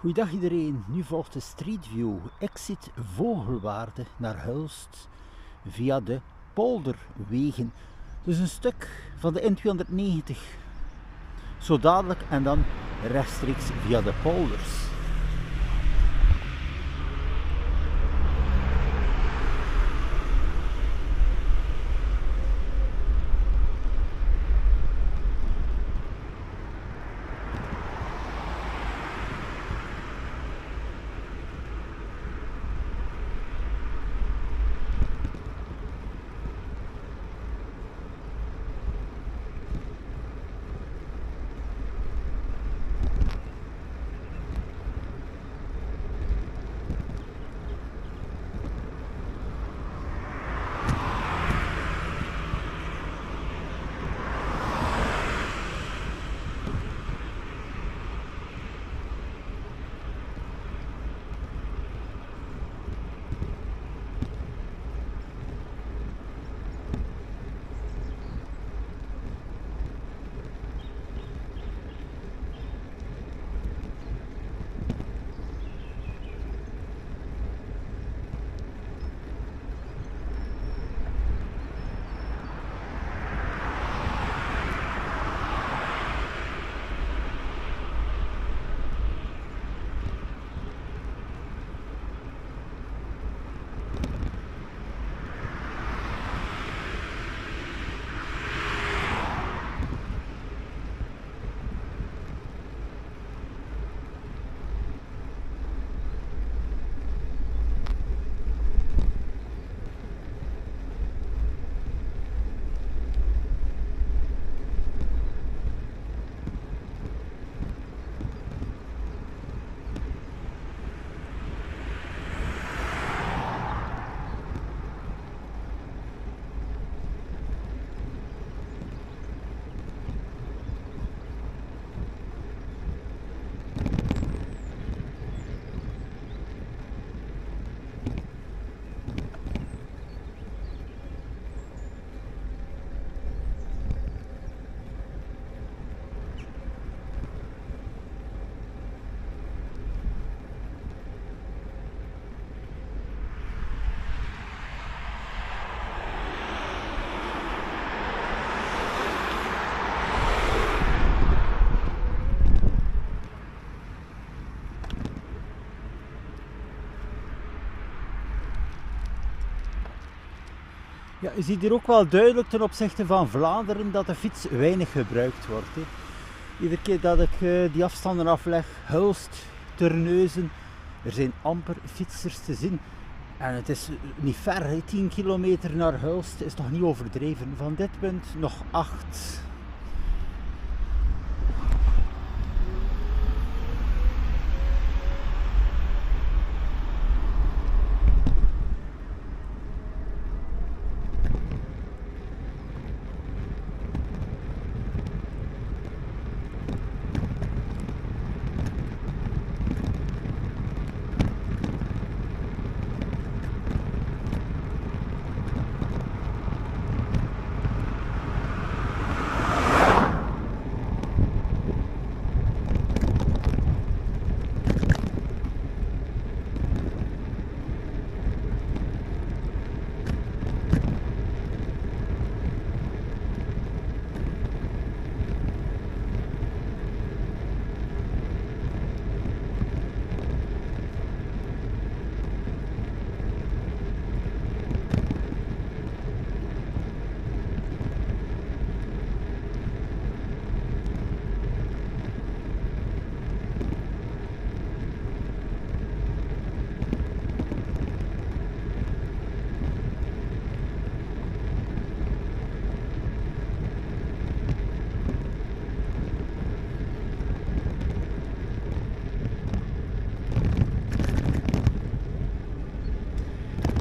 Goeiedag iedereen, nu volgt de Street View, exit Vogelwaarde naar Hulst via de polderwegen. Dus een stuk van de N290, zo dadelijk en dan rechtstreeks via de polders. Ja, je ziet hier ook wel duidelijk ten opzichte van Vlaanderen dat de fiets weinig gebruikt wordt. Hè. Iedere keer dat ik die afstanden afleg, Hulst, Terneuzen, er zijn amper fietsers te zien. En het is niet ver, hè. 10 kilometer naar Hulst is toch niet overdreven. Van dit punt nog 8.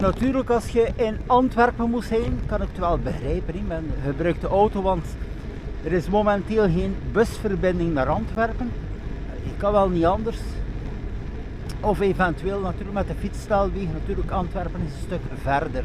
Natuurlijk, als je in Antwerpen moet zijn, kan ik het wel begrijpen. Hè. Men gebruikt de auto, want er is momenteel geen busverbinding naar Antwerpen. Je kan wel niet anders. Of eventueel natuurlijk met de fietssnelweg. Natuurlijk, Antwerpen is een stuk verder.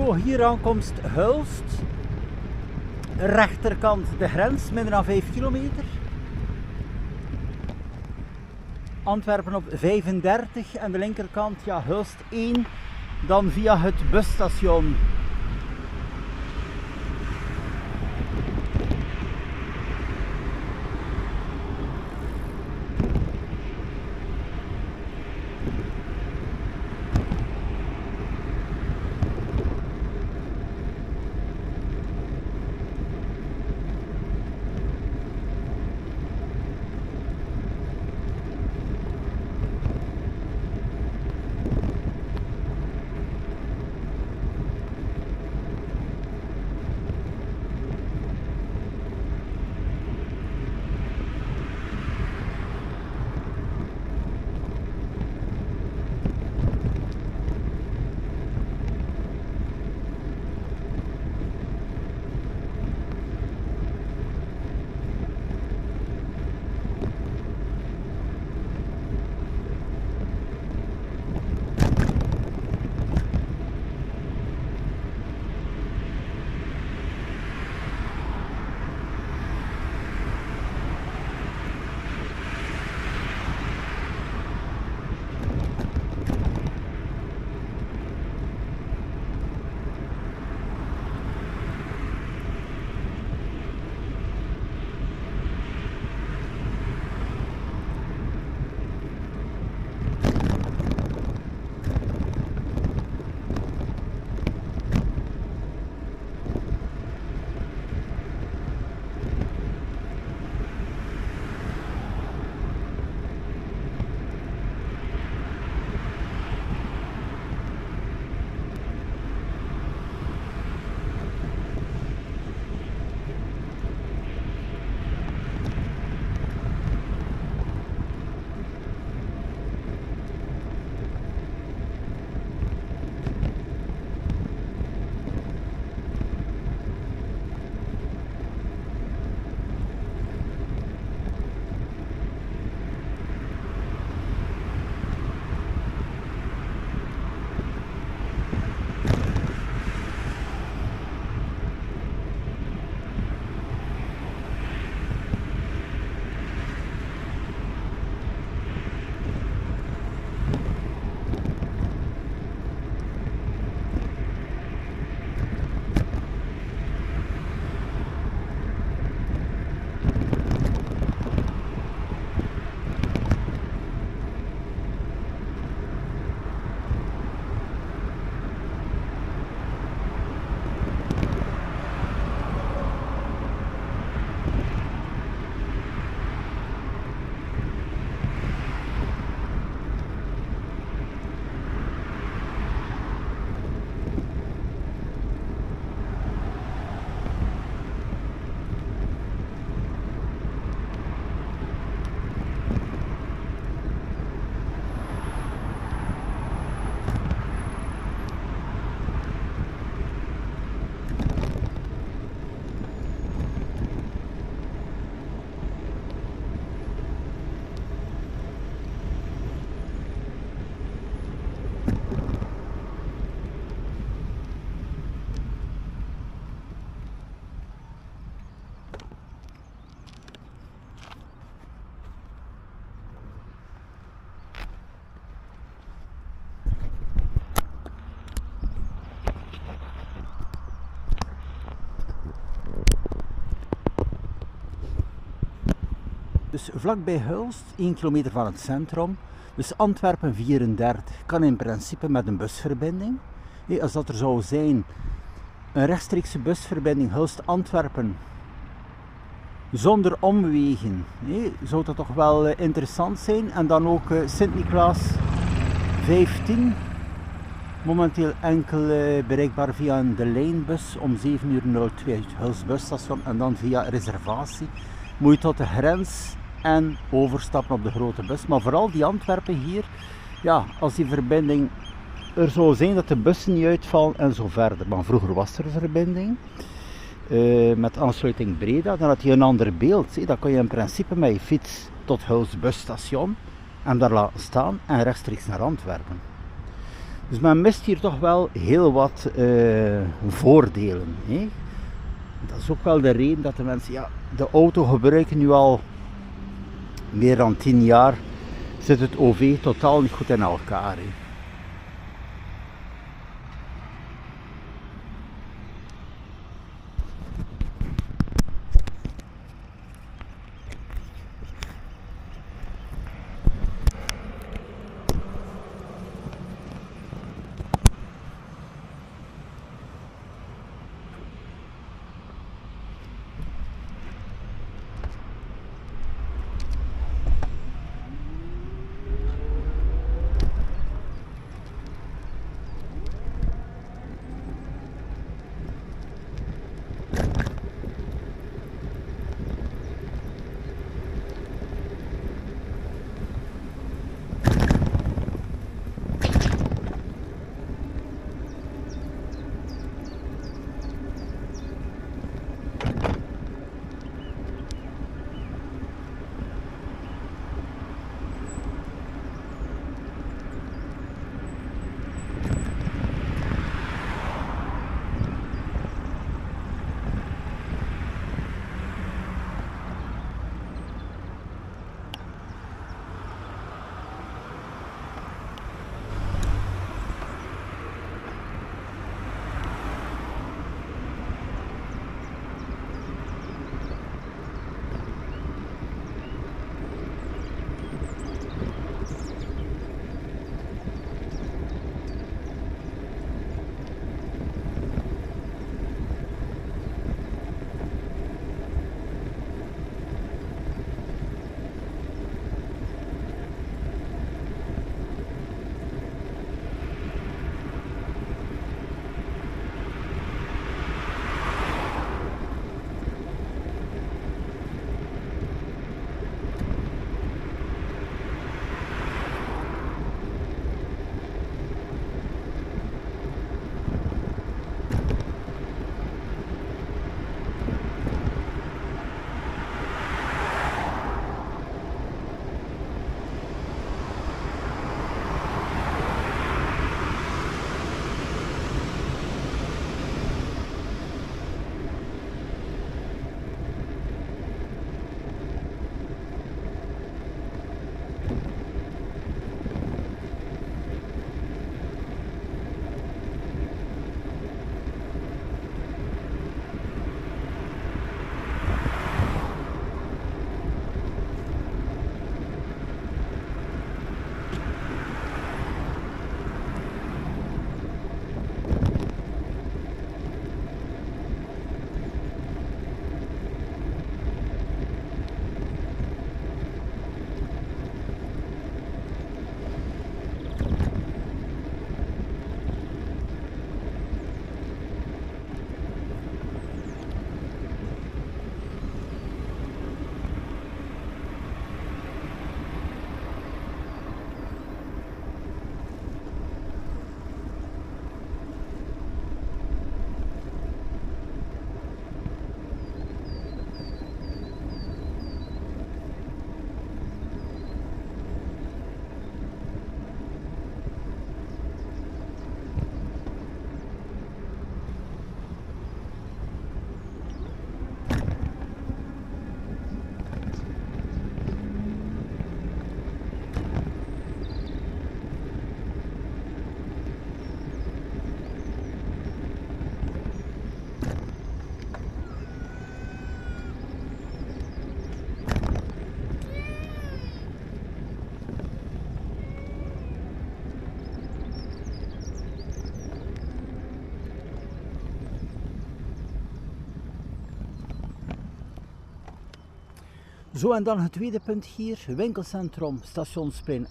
Zo, hier aankomst Hulst. Rechterkant de grens, minder dan 5 kilometer. Antwerpen op 35 en de linkerkant, ja, Hulst 1. Dan via het busstation. Dus vlakbij Hulst, 1 kilometer van het centrum. Dus Antwerpen 34 kan in principe met een busverbinding. Als dat er zou zijn, een rechtstreekse busverbinding Hulst-Antwerpen zonder omwegen, zou dat toch wel interessant zijn. En dan ook Sint-Niklaas 15, momenteel enkel bereikbaar via de lijnbus om 7:02 het Hulst busstation en dan via reservatie moet je tot de grens en overstappen op de grote bus. Maar vooral die Antwerpen hier, ja, als die verbinding er zou zijn dat de bussen niet uitvallen en zo verder. Maar vroeger was er een verbinding met aansluiting Breda, dan had je een ander beeld. Dan kon je in principe met je fiets tot Hulst busstation en daar laten staan en rechtstreeks naar Antwerpen. Dus men mist hier toch wel heel wat voordelen. Hè? Dat is ook wel de reden dat de mensen, ja, de auto gebruiken nu al meer dan 10 jaar, zit het OV totaal niet goed in elkaar. Hè? Zo, en dan het tweede punt hier, winkelcentrum Stationsplein